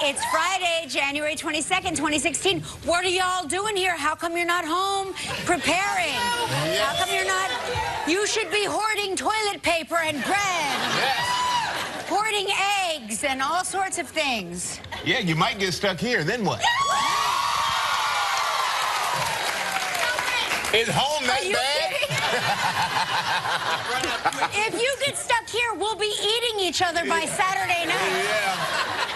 It's Friday, January 22nd, 2016. What are y'all doing here? How come you're not home preparing? Yes. How come you're not? You should be hoarding toilet paper and bread. Yes. Hoarding eggs and all sorts of things. Yeah, you might get stuck here. Then what? Is home that bad? If you get stuck here, we'll be eating each other by Saturday night. Yeah.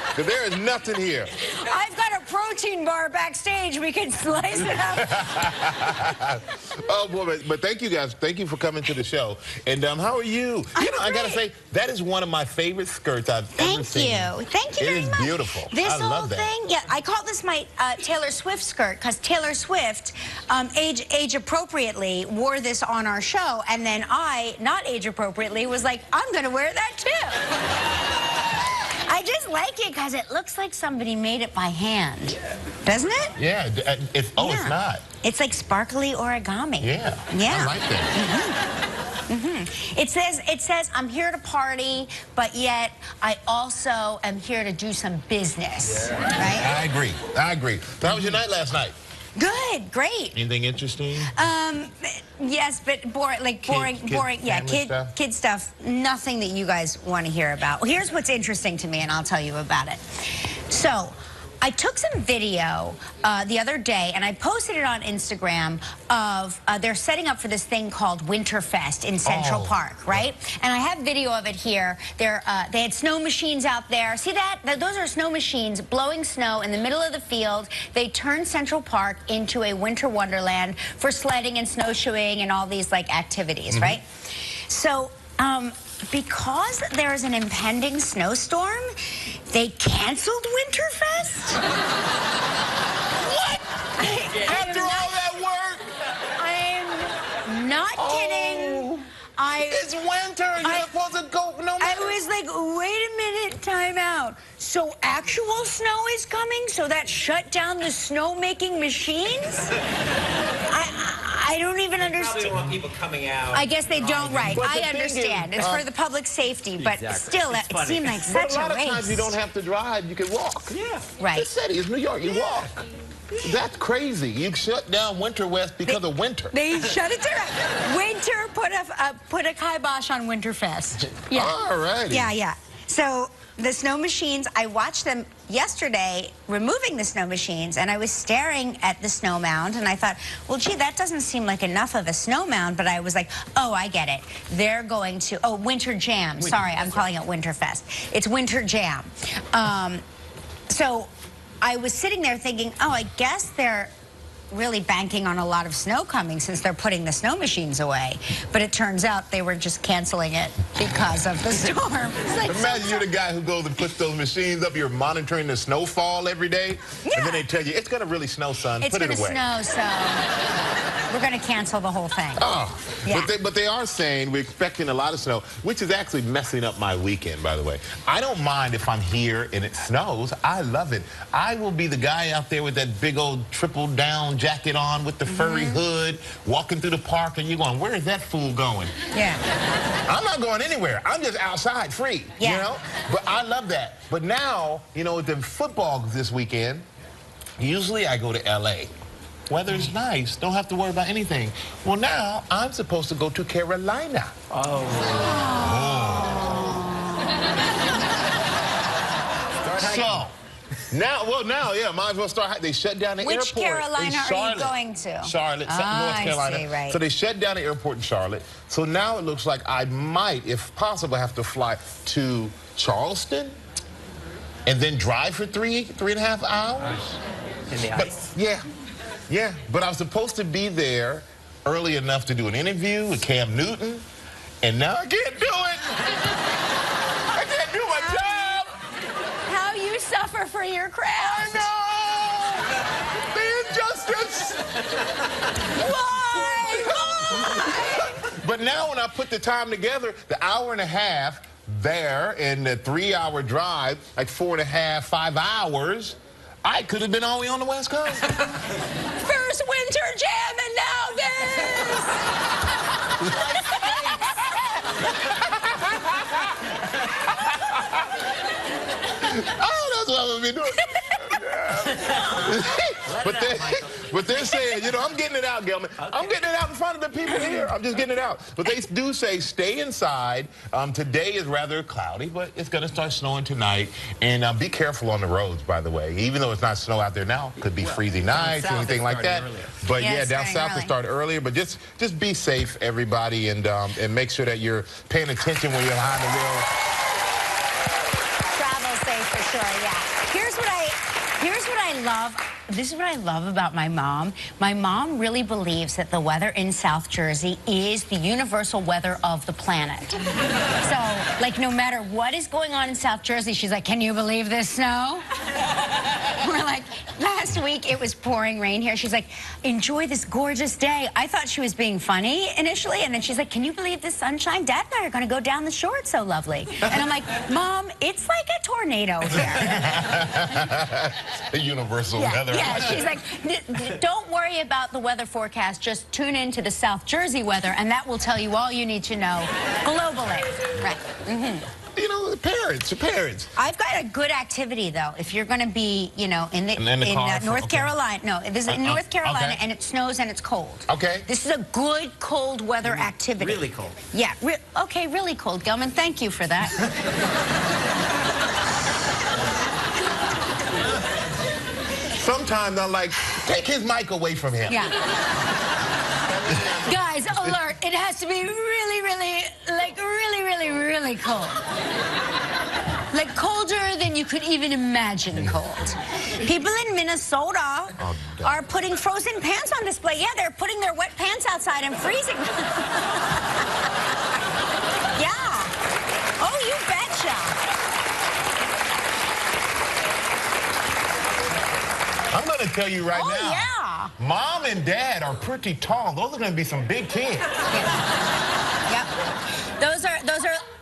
Because there is nothing here. I've got a protein bar backstage. We can slice it up. Oh, boy, but thank you guys. Thank you for coming to the show. And how are you? You know, I got to say, that is one of my favorite skirts I've ever seen. Thank you very much. It is beautiful. This I whole love that. thing, yeah, I call this my Taylor Swift skirt because Taylor Swift, age appropriately, wore this on our show. And then I, not age appropriately, was like, I'm going to wear that too. I just like it because it looks like somebody made it by hand. Doesn't it? Yeah. It's not. It's like sparkly origami. Yeah. Yeah. I like that. It says, I'm here to party, but yet I also am here to do some business. Yeah. Right? I agree. So how was your night last night? Good, great. Anything interesting? Yes, but boring. Yeah, kid stuff. Nothing that you guys want to hear about. Well, here's what's interesting to me, and I'll tell you about it. So, I took some video the other day, and I posted it on Instagram of they're setting up for this thing called Winterfest in Central Park, right? And I have video of it here. They had snow machines out there. See that? Those are snow machines blowing snow in the middle of the field. They turned Central Park into a winter wonderland for sledding and snowshoeing and all these like activities, right? So, because there is an impending snowstorm, they canceled Winterfest? What? After all that work? I'm not kidding. It's winter. You're supposed to go. No matter. I was like, wait a minute, time out. So actual snow is coming? So that shut down the snow-making machines? I don't even understand. They probably want people coming out. I guess they don't, right. I understand. It's for the public safety, but still, it seemed like such a waste. A lot of times you don't have to drive. You can walk. Yeah. Right. The city is New York. You walk. That's crazy. You shut down Winterfest because of winter. They shut it down. Winter put a kibosh on Winterfest. Yeah. All righty. Yeah. So the snow machines, I watched them yesterday removing the snow machines, and I was staring at the snow mound, and I thought, well, gee, that doesn't seem like enough of a snow mound, but I was like, oh, I get it. They're going to, Winter Jam. Sorry, I'm calling it Winterfest. It's Winter Jam. So I was sitting there thinking, oh, I guess they're really banking on a lot of snow coming since they're putting the snow machines away. But it turns out they were just canceling it because of the storm. Like, imagine you're the guy who goes and puts those machines up. You're monitoring the snowfall every day. Yeah. And then they tell you, it's going to really snow, son. Put it away. It's going to snow, so we're going to cancel the whole thing. Oh. Yeah. But they are saying we're expecting a lot of snow, which is actually messing up my weekend, by the way. I don't mind if I'm here and it snows. I love it. I will be the guy out there with that big old triple down jacket on with the furry hood, walking through the park, and you're going, where is that fool going? Yeah. I'm not going anywhere. I'm just outside free, you know? But I love that. But now, you know, with the football this weekend, usually I go to L.A. Weather's nice. Don't have to worry about anything. Well, now I'm supposed to go to Carolina. So, now, yeah, might as well start. They shut down the airport. Which Carolina are you going to? Charlotte, North Carolina. I see, right. So they shut down the airport in Charlotte. So now it looks like I might, if possible, have to fly to Charleston and then drive for three and a half hours. In the ice. Yeah, but I was supposed to be there early enough to do an interview with Cam Newton, and now I can't do it. I can't do my job. How you suffer for your craft. I know. The injustice. Why? But now when I put the time together, the hour and a half there and the 3-hour drive, like 4.5, 5 hours, I could have been all the way on the West Coast. First Winter Jam and now this. Oh, that's what I'm gonna be doing. But they're saying, you know, I'm getting it out, Gelman. Okay. I'm getting it out in front of the people here. I'm just getting it out. But they do say stay inside. Today is rather cloudy, but it's going to start snowing tonight. And be careful on the roads, by the way. Even though it's not snow out there now, could be freezing nights or anything like that. Earlier. But yeah, down south it started earlier. But just be safe, everybody, and make sure that you're paying attention when you're behind the wheel. Travel safe for sure, yeah. Here's what I love. This is what I love about my mom. My mom really believes that the weather in South Jersey is the universal weather of the planet. So, like, no matter what is going on in South Jersey, she's like, can you believe this snow? We're like, last week it was pouring rain here. She's like, enjoy this gorgeous day. I thought she was being funny initially, and then she's like, can you believe this sunshine? Dad and I are going to go down the shore. It's so lovely. And I'm like, Mom, it's like a tornado here. The universal weather. Yeah, she's like, don't worry about the weather forecast. Just tune in to the South Jersey weather, and that will tell you all you need to know globally. Right. Mm-hmm. You know, the parents. I've got a good activity, though. If you're going to be, you know, in North Carolina. No, this is in North Carolina, and it snows and it's cold. Okay. This is a good cold weather activity. Really cold. Yeah. Okay, really cold, Gelman. Thank you for that. Sometimes I'm like, take his mic away from him. Yeah. Guys, alert. It has to be really, really cold. Like colder than you could even imagine cold. People in Minnesota are putting frozen pants on display. Yeah, they're putting their wet pants outside and freezing. Yeah. Oh, you betcha. I'm going to tell you right now. Yeah. Mom and Dad are pretty tall. Those are going to be some big kids. Yep.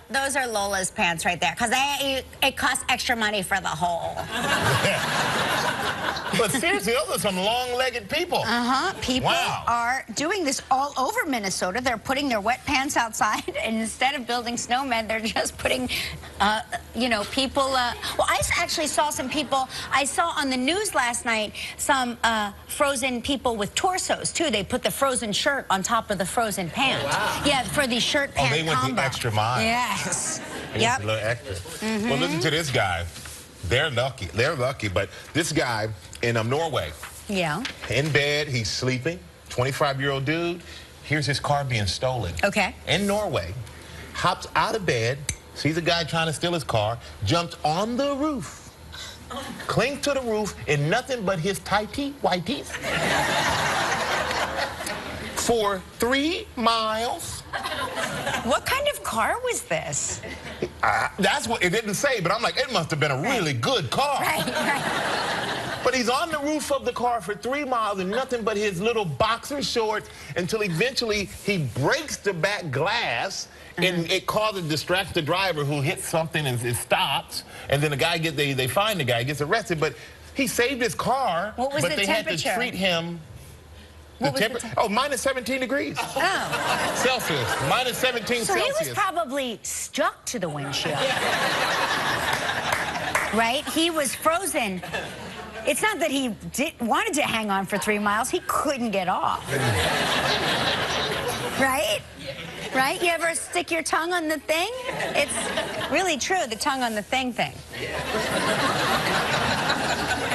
Those are Lola's pants right there, because it costs extra money for the hole. But seriously, those are some long-legged people. People are doing this all over Minnesota. They're putting their wet pants outside, and instead of building snowmen, they're just putting, you know, people. Well, I actually saw some people. I saw on the news last night some frozen people with torsos too. They put the frozen shirt on top of the frozen pant. Wow. Yeah, for the shirt pant they went combo. the extra mile. Yes. Yep. A little extra. Well, listen to this guy. They're lucky. They're lucky. But this guy in Norway. Yeah. In bed, he's sleeping. 25-year-old dude. Here's his car being stolen. Okay. In Norway. Hops out of bed. Sees a guy trying to steal his car. Jumps on the roof. Clings to the roof in nothing but his white teeth. For 3 miles. What kind of car was this? That's what it didn't say, but I'm like, it must have been a really good car. Right. But he's on the roof of the car for 3 miles in nothing but his little boxer shorts until eventually he breaks the back glass and it causes distract the driver who hits something and it stops. And then the guy they find the guy, gets arrested. But he saved his car. What was but the they temperature? had to treat him. Minus 17 degrees. Oh. Celsius. Minus 17 so Celsius. He was probably stuck to the windshield. Right? He was frozen. It's not that he wanted to hang on for 3 miles. He couldn't get off. Right? Right? You ever stick your tongue on the thing? It's really true, the tongue on the thing.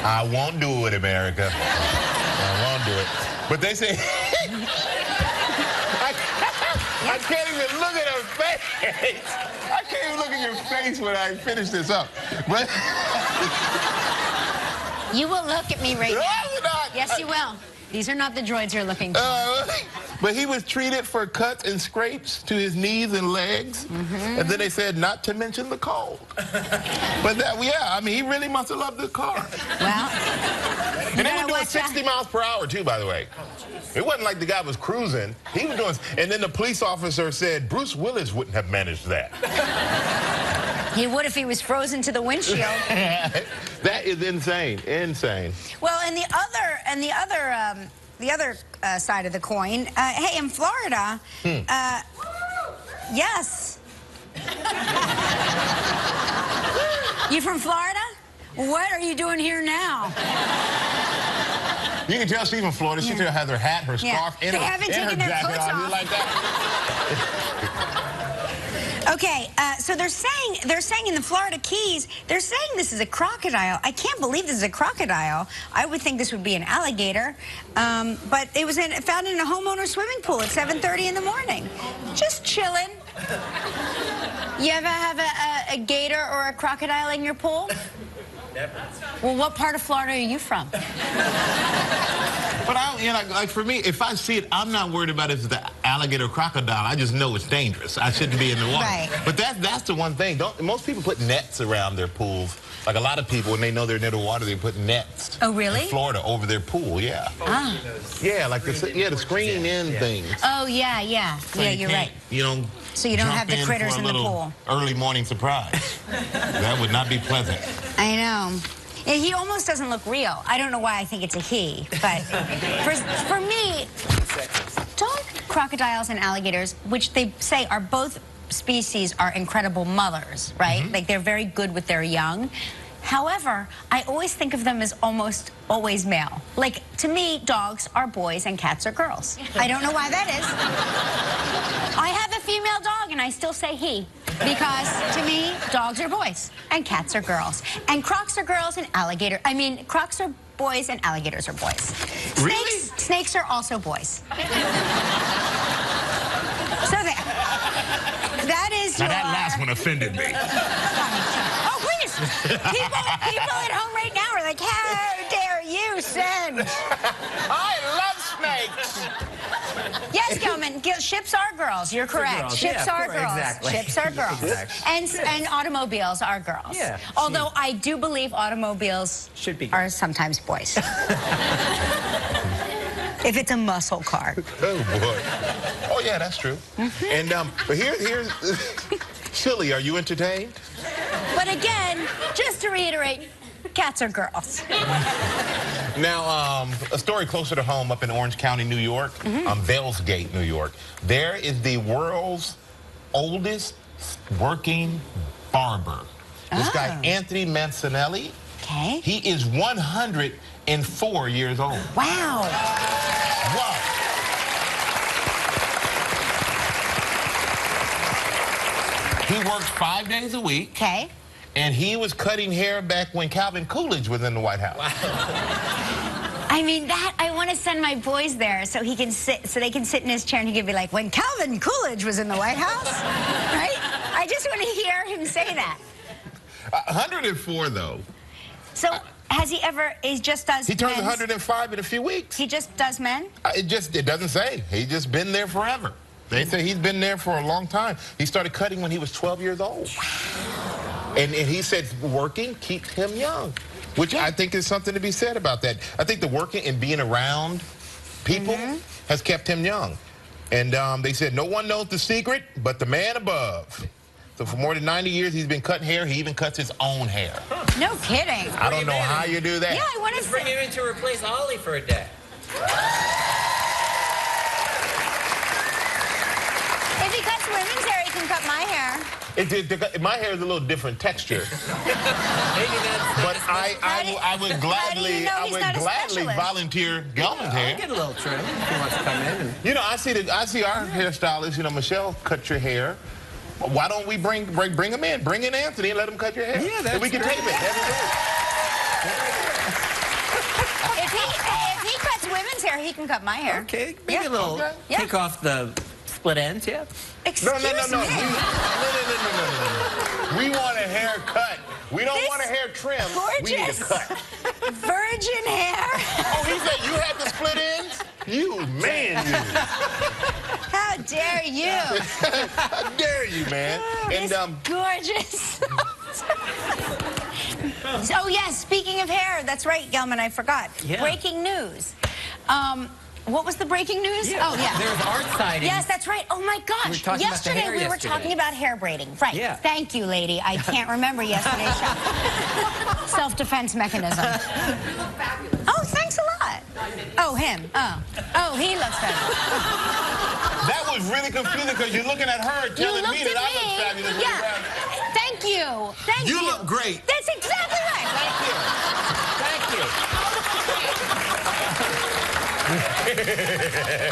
I won't do it, America. I won't do it. But they say, I can't even look at her face. I can't even look at your face when I finish this up. But you will look at me right now. No, not. Yes, you will. These are not the droids you're looking for. But he was treated for cuts and scrapes to his knees and legs. And then they said not to mention the cold. But yeah, I mean, he really must have loved the car. Well, and they were doing 60 miles per hour, too, by the way. It wasn't like the guy was cruising. He was doing... And then the police officer said Bruce Willis wouldn't have managed that. He would if he was frozen to the windshield. That is insane. Insane. Well, and the other side of the coin, hey, in Florida, yes. You from Florida? What are you doing here now? You can tell she's from Florida. She still has her hat, her scarf, and they haven't taken their jacket coats on. off. You like that? Okay, so they're saying in the Florida Keys, they're saying this is a crocodile. I can't believe this is a crocodile. I would think this would be an alligator, but it was found in a homeowner's swimming pool at 7:30 in the morning. Just chilling. You ever have a gator or a crocodile in your pool? Never. Well, what part of Florida are you from? But like for me, if I see it, I'm not worried about if it's the alligator or crocodile. I just know it's dangerous. I shouldn't be in the water. Right. But that's the one thing. Most people put nets around their pools. Like a lot of people, when they know they're near the water, they put nets. Oh, really? In Florida over their pool, yeah. Ah. Yeah, like the screen in things. Oh, yeah. So Yeah, you're right. You don't. So you don't jump have the critters for a in the little pool. Early morning surprise. That would not be pleasant. I know. Yeah, he almost doesn't look real. I don't know why I think it's a he, but for me, don't crocodiles and alligators, which they say are both species, are incredible mothers, right? Like they're very good with their young. However, I always think of them as almost always male. Like, to me, dogs are boys and cats are girls. I don't know why that is. I have a female dog and I still say he. Because, to me, dogs are boys and cats are girls. And crocs are girls and crocs are boys and alligators are boys. Really? Snakes are also boys. So there. That is Now that last one offended me. Oh, please! People at home right now are like, how dare you, son? I love snakes. Yes, Gelman, ships are girls. You're correct. Girls. Ships Yeah, are girls. exactly. Ships are girls. Exactly. And automobiles are girls. Yeah. Although I do believe automobiles are sometimes boys. If it's a muscle car. Oh, boy. Oh, yeah, that's true. And but here's Silly, are you entertained? But again, just to reiterate, cats are girls. Now, a story closer to home up in Orange County, New York, Vails Gate, New York. There is the world's oldest working barber. This guy, Anthony Mancinelli. Okay. He is 104 years old. Wow. Wow. He works 5 days a week. Okay. And he was cutting hair back when Calvin Coolidge was in the White House. Wow. I mean, I want to send my boys there so he can sit, so they can sit in his chair and he can be like, when Calvin Coolidge was in the White House, right? I just want to hear him say that. 104 though. So has he ever? He just does. He turns men's? 105 in a few weeks. He just does men. It doesn't say. He's just been there forever. They say he's been there for a long time. He started cutting when he was 12 years old. Wow. And he said working keeps him young, which I think is something to be said about that. I think the working and being around people has kept him young. And they said no one knows the secret but the man above. So for more than 90 years, he's been cutting hair. He even cuts his own hair. No kidding. I don't know how you do that. Yeah, I want to Just bring him in to replace Ollie for a day. If he cuts women's hair, he can cut my hair. My hair is a little different texture. But I would gladly volunteer Gelman's hair. I'll get a little trim if he wants to come in. You know, I see our hairstylist, you know, Michelle, cut your hair. Why don't we bring him in? Bring in Anthony and let him cut your hair. Yeah, that's and we can tape it every day. If he cuts women's hair, he can cut my hair. Okay, maybe a little take off the split ends, yeah. Excuse me. No. We want a haircut. We don't want a hair trim. Gorgeous. We need a cut. Virgin hair. Oh, he said you had the split ends? You, man, you. How dare you? How dare you, man? And gorgeous. Oh, yes, speaking of hair, that's right, Gelman, I forgot. Yeah. Breaking news. What was the breaking news? Yeah. Oh, yeah. There's art sightings. Yes, that's right. Oh, my gosh. Yesterday, we were talking about hair braiding. Right. Yeah. Thank you, lady. I can't remember yesterday's show. Self-defense mechanism. Oh, thanks a lot. Oh, him. Oh, he looks better. That was really confusing because you're looking at her telling me that I look fabulous. Yeah. Thank you. Thank you. You look great. That's exactly right.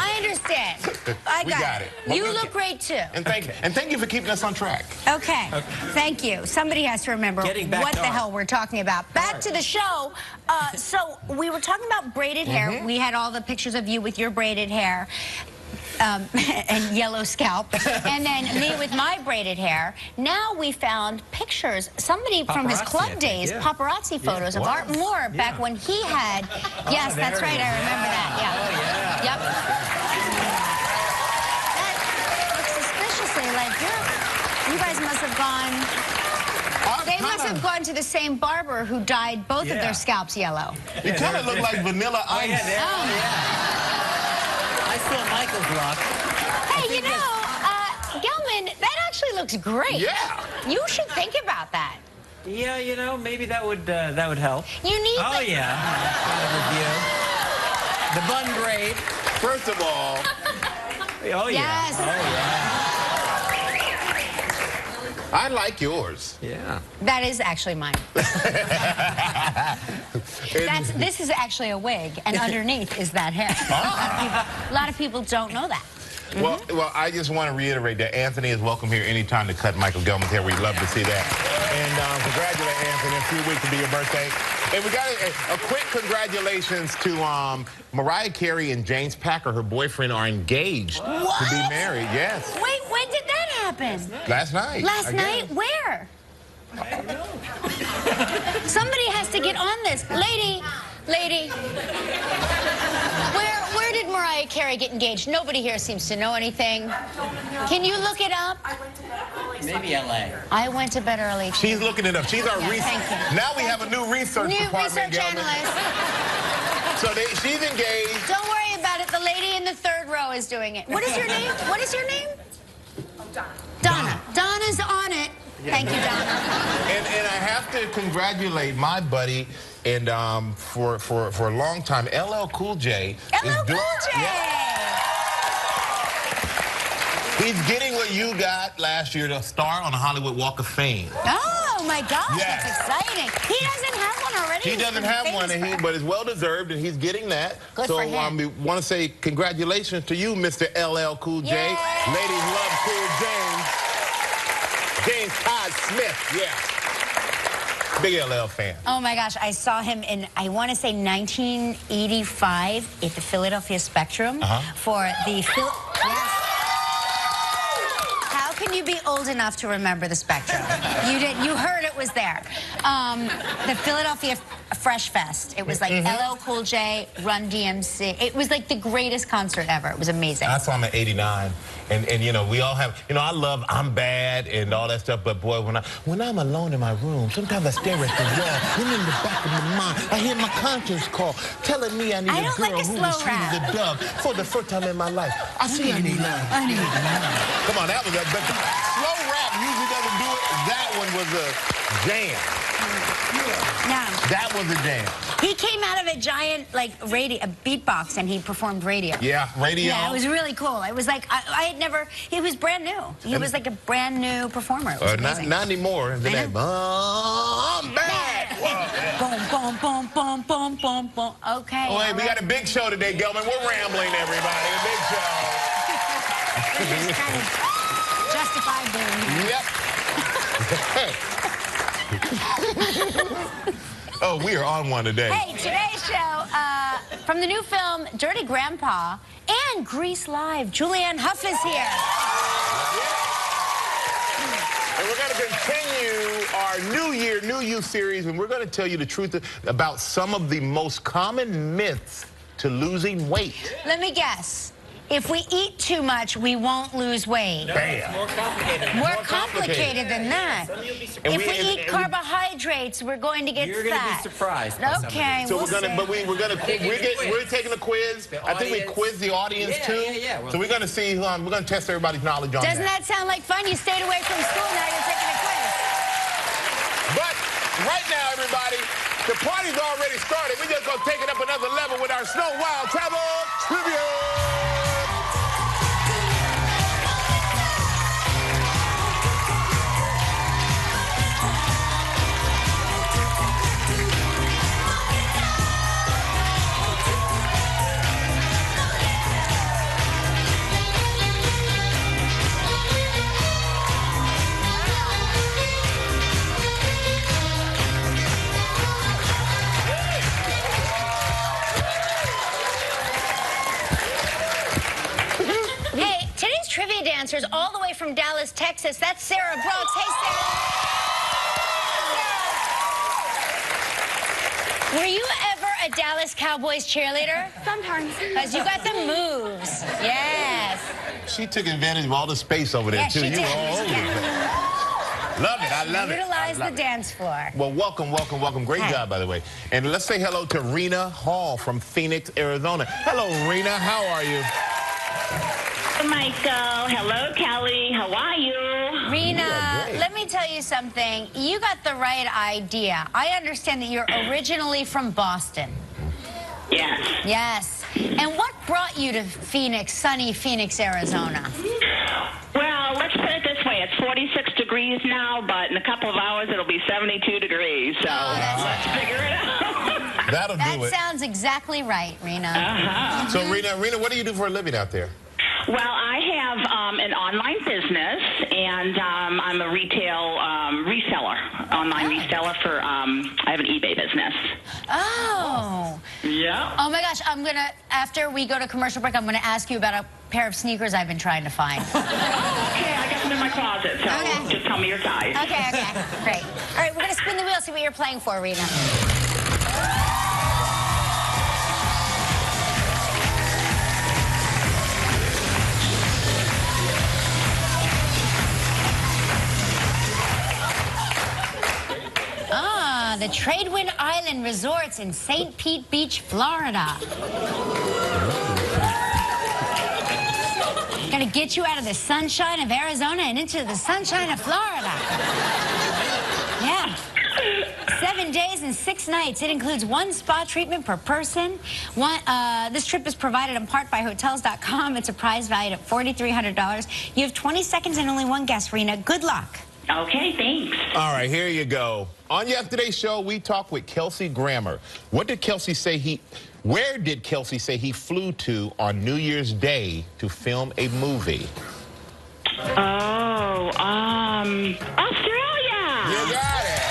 I understand. I got it. You look great too. And thank you for keeping us on track. Okay. Thank you. Somebody has to remember what the hell we're talking about. Back to the show. So we were talking about braided hair. We had all the pictures of you with your braided hair. And yellow scalp, and then me with my braided hair. Now we found pictures, somebody from his club days, paparazzi photos of Art Moore back when he had, yes, that's right, I remember that, Yep. That looks suspiciously like you guys must have gone, they must have gone to the same barber who dyed both of their scalps yellow. You kind of look like Vanilla Ice. I steal Michael's look. Hey, you know, Gelman, that actually looks great. Yeah. You should think about that. Yeah, you know, maybe that would help. You need. Oh yeah. The bun braid. First of all. Oh yeah. Yes. Oh yeah. I like yours. Yeah. That is actually mine. This is actually a wig, and underneath is that hair. A lot of people don't know that. Well, I just want to reiterate that Anthony is welcome here anytime to cut Michael Gelman's hair. We'd love to see that. And congratulate Anthony. A few weeks to be your birthday. And we got a quick congratulations to Mariah Carey and James Packer. Her boyfriend are engaged to be married. Yes. Wait, when did that happen? Last night. Last night? Where? I don't know. Somebody has to get on this. Lady. Where did Mariah Carey get engaged? Nobody here seems to know anything. Can you look it up? Maybe L.A. I went to bed early. She's looking it up. She's our research. Now we have a new research department. New research analyst. So she's engaged. Don't worry about it. The lady in the third row is doing it. What is your name? What is your name? Donna. Donna's on it. Thank you, Donna. And I have to congratulate my buddy, and for a long time, LL Cool J. LL Cool J! He's getting what you got last year, the star on the Hollywood Walk of Fame. Oh, my gosh, that's exciting. He doesn't have one already. He doesn't have one, but it's well-deserved, and he's getting that. Good for him. We want to say congratulations to you, Mr. LL Cool J. Yay. Ladies love Cool James. James Todd Smith, yeah. Big LL fan. Oh my gosh, I saw him in, I want to say 1985 at the Philadelphia Spectrum for the yes. How can you be old enough to remember the Spectrum? You heard it was there. The Philadelphia Fresh Fest. It was like LL Cool J, Run DMC. It was like the greatest concert ever. It was amazing. I saw him in '89. And you know, we all have, you know, I love I'm Bad and all that stuff, but boy, when I'm alone in my room, sometimes I stare at the wall, and in the back of my mind, I hear my conscience call, telling me I need a girl who is sweet as a dove for the first time in my life. I see I need love. I need love. Come on, that was but slow rap usually doesn't do it. That one was a jam. Yeah. That was a jam. He came out of a giant, like, radio, a beatbox, and he performed radio. Yeah, radio. Yeah, it was really cool. It was like, I had never, he was brand new. He was like a brand new performer. It was amazing. Not anymore. Then that, I'm bad. Boom, boom, boom, boom, boom, boom, boom. Okay. Oh, hey, we got a big show today, Gelman. We're rambling, everybody. A big show. We're just kind of justified doing. Yep. Oh, we are on one today. Hey, today's show, from the new film Dirty Grandpa and Grease Live, Julianne Hough is here. And we're going to continue our New Year, New You series, and we're going to tell you the truth about some of the most common myths to losing weight. Let me guess. If we eat too much, we won't lose weight. No, it's more complicated. More complicated than that. If we eat carbohydrates, we're going to get fat. You're going to be surprised. Okay, so we're taking a quiz. I think we quiz the audience too. Yeah. So we're going to see. We're going to test everybody's knowledge on that. Doesn't that sound like fun? You stayed away from school, now you're taking a quiz. But right now, everybody, the party's already started. We're just going to take it up another level with our Snow Wild Travel Trivia. from Dallas, Texas. That's Sarah Brooks. Hey, Sarah. Were you ever a Dallas Cowboys cheerleader? Sometimes. Because you got the moves. Yes. She took advantage of all the space over there, too. She You did. were all over it. Love it. I love it. Utilize the dance floor. Well, welcome, welcome, welcome. Great job, by the way. And let's say hello to Rena Hall from Phoenix, Arizona. Hello, Rena. How are you? Hello, Michael. Hello, Kelly. How are you? Rena, let me tell you something. You got the right idea. I understand that you're originally from Boston. Yes. Yes. And what brought you to Phoenix, sunny Phoenix, Arizona? Well, let's put it this way. It's 46 degrees now, but in a couple of hours it'll be 72 degrees. So let's figure it out. That'll do it. That sounds exactly right, Rena. So, Rena, what do you do for a living out there? Well, I have an online business, and I'm a retail reseller, online reseller for, I have an eBay business. Oh. Yeah. Oh, my gosh. After we go to commercial break, I'm going to ask you about a pair of sneakers I've been trying to find. Okay, I got them in my closet, so just tell me your size. Okay, great. All right, we're going to spin the wheel, see what you're playing for, Rena. The Treadmill Island Resorts in St. Pete Beach, Florida. Gonna get you out of the sunshine of Arizona and into the sunshine of Florida. Yeah. 7 days and 6 nights. It includes 1 spa treatment per person. This trip is provided in part by Hotels.com. It's a prize valued at $4,300. You have 20 seconds and only 1 guess, Rena. Good luck. Okay, thanks. All right, here you go. On yesterday's show, we talked with Kelsey Grammer. Where did Kelsey say he flew to on New Year's Day to film a movie? Oh, Australia. You got it.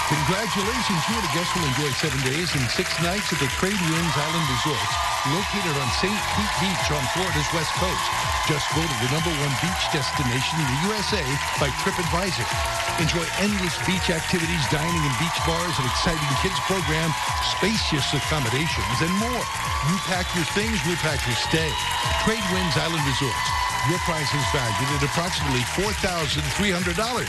Congratulations, you and a guest will enjoy 7 days and 6 nights at the Treadmill Island Resorts, located on St. Pete Beach on Florida's west coast. Just voted the #1 beach destination in the USA by TripAdvisor. Enjoy endless beach activities, dining in beach bars, an exciting kids program, spacious accommodations, and more. You pack your things, we'll pack your stay. Treadmill Island Resorts. Your price is valued at approximately $4,300.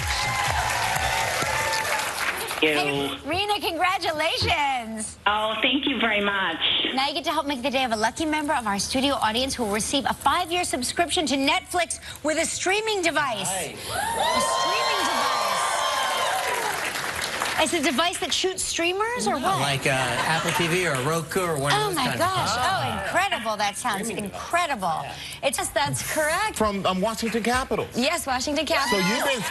Hey, Rena, congratulations. Oh, thank you very much. Now you get to help make the day of a lucky member of our studio audience who will receive a 5-year subscription to Netflix with a streaming device. Nice. A streaming device. It's a device that shoots streamers or what? Like Apple TV or Roku or one of those. Oh my gosh. Oh, incredible. That sounds incredible. Yes, that's correct. From Washington Capitals. Yes, Washington Capitals. So you've been...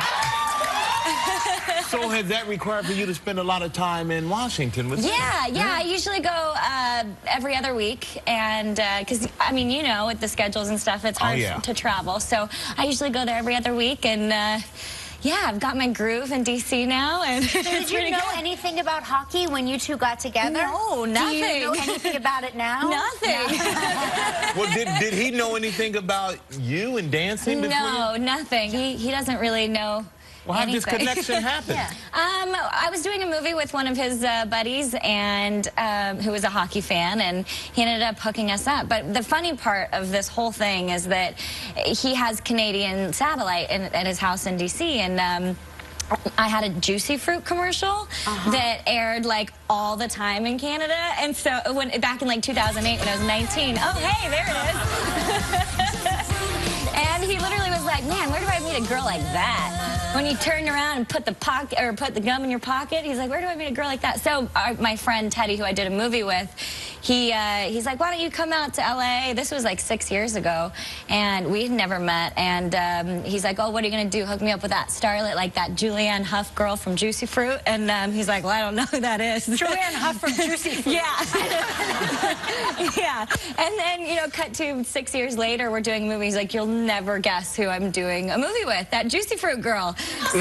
So has that required for you to spend a lot of time in Washington with them? Yeah. I usually go every other week, and because I mean, you know, with the schedules and stuff, it's hard to travel. So I usually go there every other week, and yeah, I've got my groove in DC now. And did you know anything about hockey when you two got together? No, nothing. Do you know anything about it now? Nothing. Well, did he know anything about you and dancing before? No, nothing. He doesn't really know. Well, how did this connection happen? I was doing a movie with one of his buddies, and who was a hockey fan, and he ended up hooking us up. But the funny part of this whole thing is that he has Canadian satellite at his house in D.C., and I had a Juicy Fruit commercial that aired like all the time in Canada, and so back in like 2008 when I was 19. Oh, hey, there it is. And he literally was like, "Man, where do I meet a girl like that?" When you turn around and put the gum in your pocket, he's like, "Where do I meet a girl like that?" So my friend Teddy, who I did a movie with, he's like, "Why don't you come out to LA?" This was like 6 years ago, and we had never met. And he's like, "Oh, what are you gonna do? Hook me up with that starlet, like that Julianne Hough girl from Juicy Fruit?" And he's like, "Well, I don't know who that is." Julianne Hough from Juicy Fruit. Yeah. And then, you know, cut to 6 years later, we're doing a movie. He's like, "You'll never guess who I'm doing a movie with, that Juicy Fruit girl." So,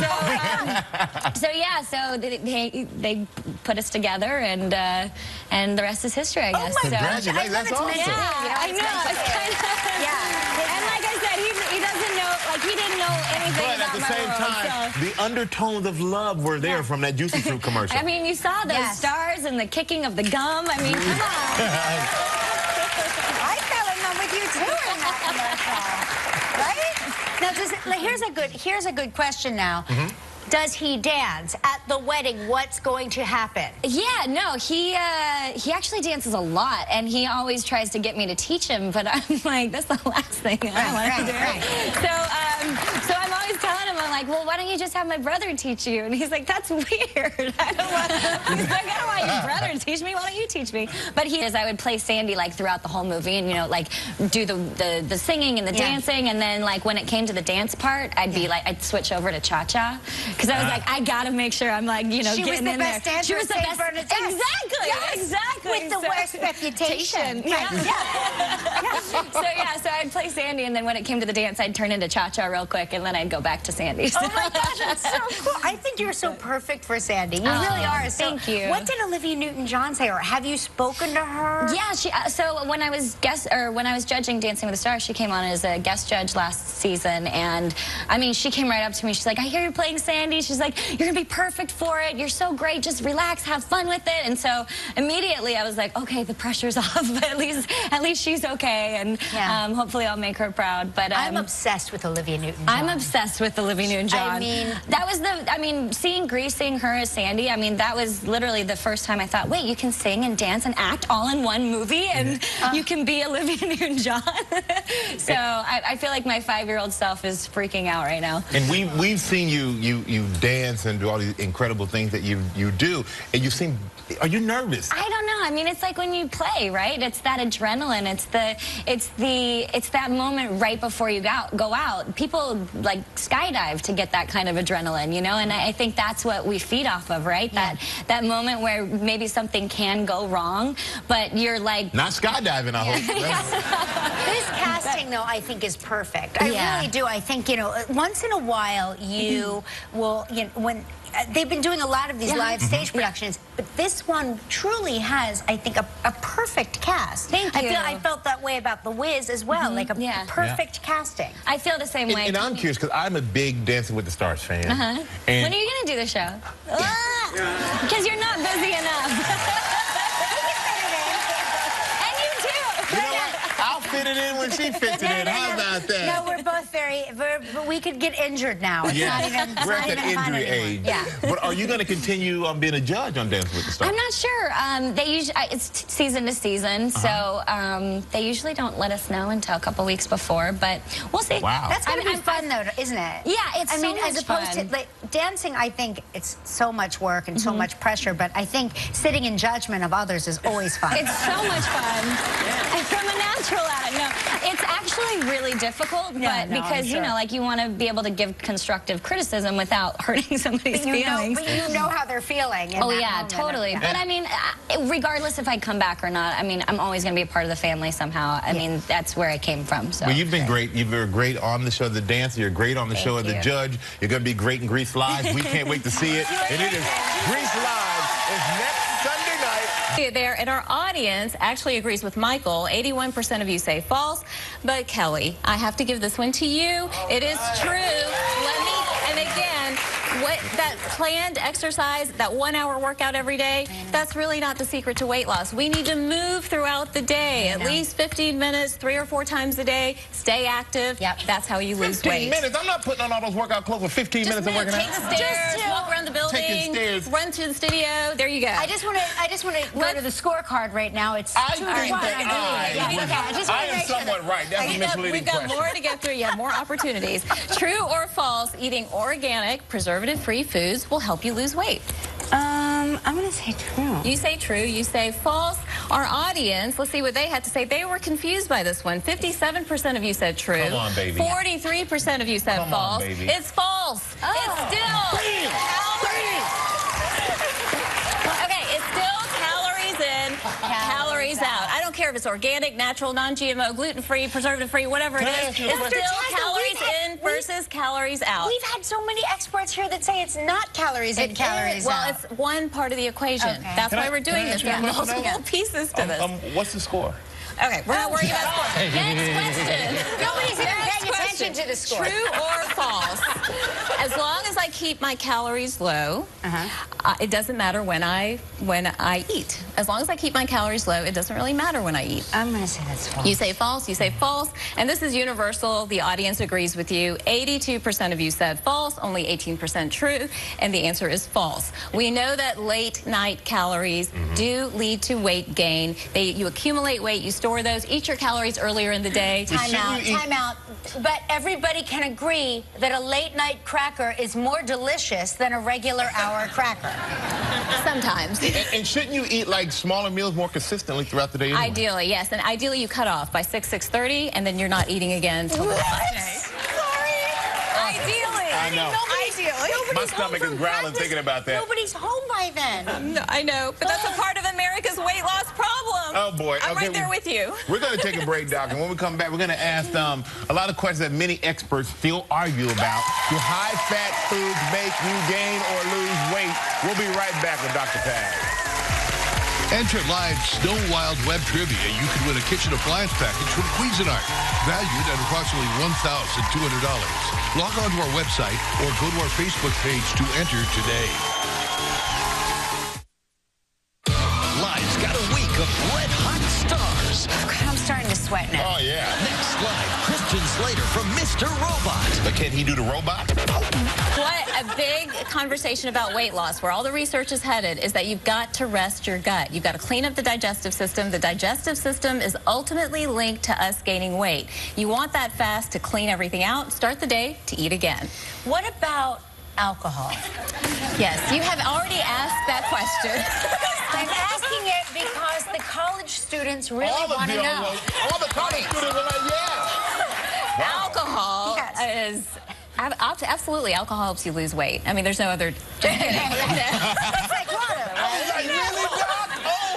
so they put us together, and the rest is history, I guess. Oh my gosh, that's awesome. Yeah, I know. It's kind of, and like I said, he doesn't know, like he didn't know know anything But about at the my same world, time, so. the undertones of love were there from that Juicy Fruit commercial. I mean, you saw those stars and the kicking of the gum. I mean, come on. I fell in love with you too in that commercial, right? Now, here's a good question now. Does he dance at the wedding? What's going to happen? Yeah, no, he actually dances a lot, and he always tries to get me to teach him, but I'm like, that's the last thing I want to do. So I'm always telling him, I'm like, well, why don't you just have my brother teach you? And he's like, that's weird. I don't want your brother to teach me. Why don't you teach me? But I would play Sandy like throughout the whole movie, and like do the singing and the dancing, and then like when it came to the dance part, I'd switch over to cha-cha. Because I was like, I gotta make sure I'm like, getting in there. She was the best dancer. She was the best. Exactly. Yes. Exactly. With the worst reputation. Yeah. So I'd play Sandy, and then when it came to the dance, I'd turn into cha-cha real quick, and then I'd go back to Sandy. Oh my gosh, that's so cool. I think you're so perfect for Sandy. You really are. So thank you. What did Olivia Newton-John say, or have you spoken to her? Yeah, so when I was judging Dancing with the Stars, she came on as a guest judge last season, and I mean, she came right up to me. She's like, I hear you're playing Sandy. She's like, you're gonna be perfect for it. You're so great. Just relax, have fun with it. And so immediately I was like, okay, the pressure's off. But at least she's okay, and hopefully I'll make her proud. But I'm obsessed with Olivia Newton-John. I'm obsessed with Olivia Newton-John. I mean, seeing Grease, seeing her as Sandy. I mean, that was literally the first time I thought, wait, you can sing and dance and act all in one movie, and you can be Olivia Newton-John. So I feel like my 5-year-old self is freaking out right now. And we've seen you dance and do all these incredible things that you do, and you seem, are you nervous? I don't know. I mean, it's like when you play, right? It's that adrenaline. It's that moment right before you go out. People like skydive to get that kind of adrenaline, and I think that's what we feed off of, right? That moment where maybe something can go wrong, but you're like not skydiving, I hope. This casting, though, I think is perfect. I really do. I think, once in a while you will, when they've been doing a lot of these live stage productions, but this one truly has, I think, a perfect cast. Thank you. I felt that way about The Wiz as well, like a perfect casting. I feel the same way. And I'm curious, because I'm a big Dancing with the Stars fan. And when are you going to do the show? Because you're not busy enough. Fit it in when she fits it in. How about that? No, we're both we could get injured now. It's not even, we're at that injury age. Yeah. But are you going to continue being a judge on Dancing with the Stars? I'm not sure. They usually it's season to season, so they usually don't let us know until a couple weeks before. But we'll see. Wow. That's going to be fun, though, isn't it? Yeah, it's so much as opposed fun. to like, dancing, I think it's so much work and so much pressure. But I think sitting in judgment of others is always fun. It's so much fun. And from a natural at it. No, it's actually really difficult, but because like you want to be able to give constructive criticism without hurting somebody's feelings. But you know how they're feeling. Oh yeah, totally. But I mean, regardless if I come back or not, I mean, I'm always going to be a part of the family somehow. I mean, that's where I came from. So. Well, you've been great. You've been great on the show, The Dancer. You're great on the show of The Judge. You're going to be great in Grease Live. We can't wait to see it. And it is Grease Live. It's next Sunday night. There, and our audience actually agrees with Michael. 81% of you say false, but Kelly, I have to give this one to you. It is true. And again, what that planned exercise, that 1-hour workout every day, that's really not the secret to weight loss. We need to move throughout the day, at least 15 minutes, 3 or 4 times a day. Stay active. That's how you lose weight. 15 minutes. I'm not putting on all those workout clothes for 15 minutes and working out. Take the stairs, walk around the building, run to the studio. There you go. I just want to go to the scorecard right now. It's 2-1. I am somewhat right. That's a misleading We've got question. more to get through. You have more opportunities. True or false, eating organic, preservative-free foods will help you lose weight? I'm going to say true. You say true. You say false. Our audience, let's see what they had to say. They were confused by this one. 57% of you said true. Come on, baby. 43% of you said false. Come on, baby. It's false. Oh. It's still okay, it's still calories in, calories out. I don't care if it's organic, natural, non-GMO, gluten-free, preservative-free, whatever it is. It's still calories in versus calories out. We've had so many experts here that say it's not calories in, calories out. Well, it's one part of the equation. That's why we're doing this. There are multiple pieces to this. What's the score? Okay, we're not worrying about sports. Next question. Nobody's even paying attention to the score. True or false? As long as I keep my calories low, it doesn't matter when I eat. As long as I keep my calories low, it doesn't really matter when I eat. I'm going to say that's false. You say false, you say false, and this is universal. The audience agrees with you. 82% of you said false, only 18% true, and the answer is false. We know that late night calories do lead to weight gain. You accumulate weight, you store those, eat your calories earlier in the day. Time out. But everybody can agree that a late night cracker is more delicious than a regular hour cracker. Sometimes. And shouldn't you eat like smaller meals more consistently throughout the day anyway? Ideally, yes. And ideally you cut off by 6:30, and then you're not eating again until the next day. Sorry. Ideally. I know. My stomach is growling thinking about that. Nobody's home by then. No, I know, but that's a part of America's weight loss problem. Oh, boy. I'm right there with you. We're going to take a break, Doc, and when we come back, we're going to ask a lot of questions that many experts still argue about. Do high-fat foods make you gain or lose weight? We'll be right back with Dr. Taz. Enter live Snow Wild Web Trivia. You can win a kitchen appliance package from Cuisinart, valued at approximately $1,200. Log on to our website or go to our Facebook page to enter today. Live's got a week of red-hot stars. I'm starting to sweat now. Oh, yeah. Next live, Christian Slater from Mr. Robot. But can he do the robot? What a big conversation about weight loss, where all the research is headed, is that you've got to rest your gut. You've got to clean up the digestive system. The digestive system is ultimately linked to us gaining weight. You want that fast to clean everything out, start the day to eat again. What about alcohol? Yes, you have already asked that question. I'm asking it because the college students really want to know. All the college students are like, yeah. Wow. Alcohol is... Absolutely, alcohol helps you lose weight. I mean, there's no other... It's like water, right?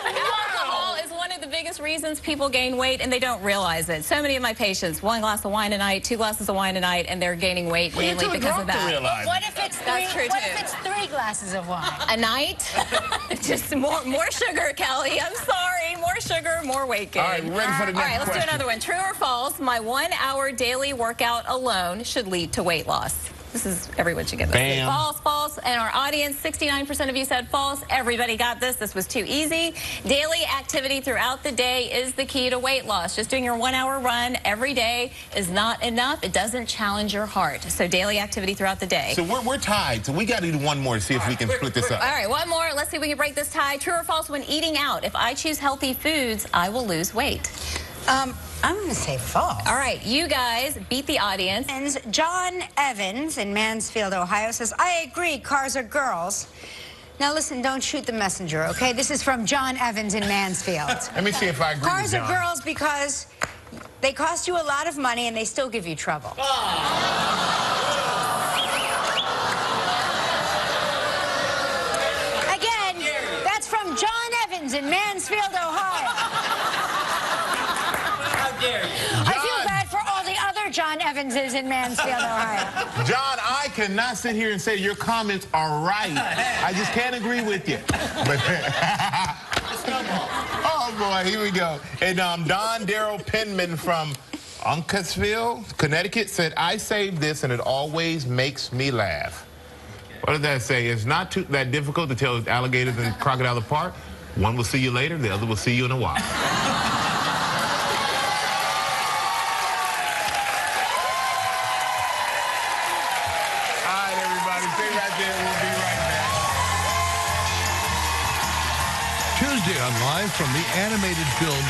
Alcohol is one of the biggest reasons people gain weight, and they don't realize it. So many of my patients, 1 glass of wine a night, 2 glasses of wine a night, and they're gaining weight mainly because of that. What if it's three glasses of wine a night? Just more sugar, Kelly. I'm sorry. More sugar, more weight gain. All right, we're ready for the next All right, let's question. do another one. True or false? My 1 hour daily workout alone should lead to weight loss. This is, everyone should get this. Bam. False, false. And our audience, 69% of you said false. Everybody got this. This was too easy. Daily activity throughout the day is the key to weight loss. Just doing your 1 hour run every day is not enough. It doesn't challenge your heart. So daily activity throughout the day. So we're tied, so we got to do one more to see if we can split this up. All right, one more. Let's see if we can break this tie. True or false? When eating out, if I choose healthy foods, I will lose weight. I'm going to say false. All right, you guys beat the audience. And John Evans in Mansfield, Ohio says, I agree, cars are girls. Now listen, don't shoot the messenger, okay? This is from John Evans in Mansfield. Let me see if I agree with Cars John. are girls because they cost you a lot of money and they still give you trouble. Again, that's from John Evans in Mansfield, Ohio. I feel bad for all the other John Evanses in Mansfield, Ohio. John, I cannot sit here and say your comments are right. I just can't agree with you. But oh, boy, here we go. And Don Darrell Penman from Uncasville, Connecticut said, I saved this and it always makes me laugh. What does that say? It's not that difficult to tell alligators and crocodiles apart. One will see you later, the other will see you in a while. Tuesday on Live from the animated film